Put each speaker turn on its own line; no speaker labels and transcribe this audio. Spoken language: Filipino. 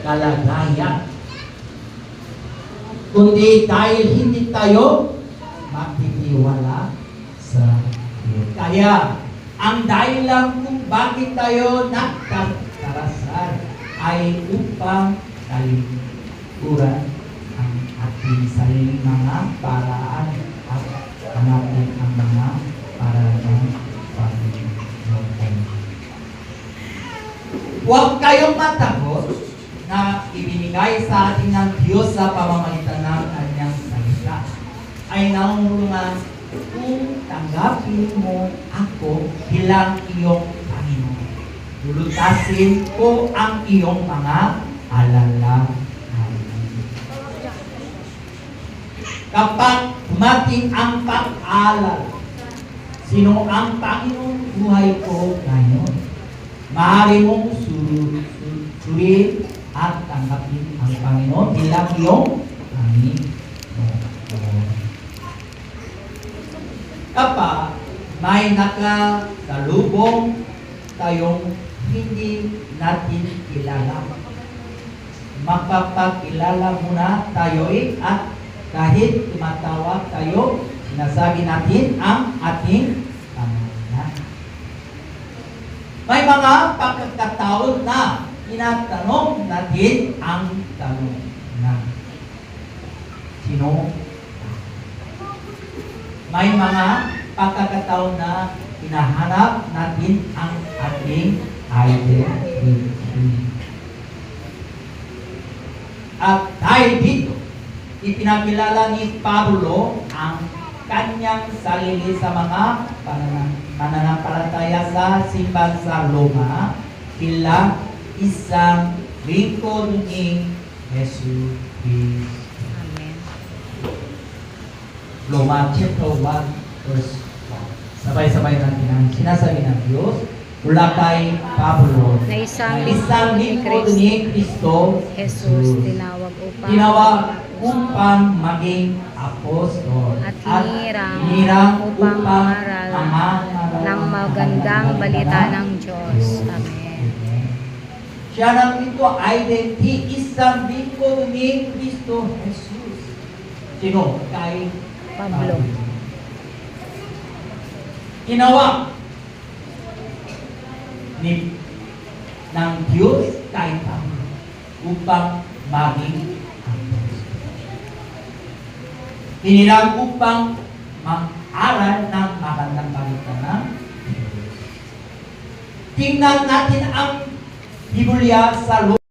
kalagayan, kundi dahil hindi tayo magtitiwala sa Diyos. Kaya, ang dahilan kung bakit tayo nagkakarasan ay upang talikuran ang ating sariling mga paraan at hanapin ang mga paraan ng Panginoon. Huwag kayong matakot na ibinigay sa atin ng Diyos sa pamamagitan ng kanyang salita ay nangungulungan kung tanggapin mo ako bilang iyong Panginoon. Lulutasin ko ang iyong mga alalahanin. Kapag dumating ang pag-alala, sino ang Panginoon buhay ko ngayon? Maaari mong suriin at tanggapin ang Panginoon bilang iyong Panginoon. Kapag may nakasalubong tayong hindi natin kilala, magpapakilala muna tayo at kahit tumatawag tayo, sinasabi natin ang ating pangalan. May mga pagkakataon na tinatanong natin ang tanong na sino? May mga pagkakataon na hinahanap natin ang ating identity. At dahil dito, ipinakilala ni Pablo ang kanyang sarili sa mga mananampalataya sa simbahan sa Roma bilang isang lingkod ni Jesus Cristo. Roma chapter 1 verse 1. Sabay-sabay natin ang sinasabi ng Diyos mula kay Pablo
Na isang
lingkod ni Kristo
Jesus tinawag
upang maging apostol
at hinirang upang mangaral ng magandang balita ng Diyos. Amen.
Siya nang ito identity, isang lingkod ni Kristo Jesus. Sino? Kay
Pablo.
Ginawa ng Diyos kay Pablo upang maging apostol. Hinirang upang mag-aral ng magandang balita ng Diyos. Tingnan natin ang Biblia sa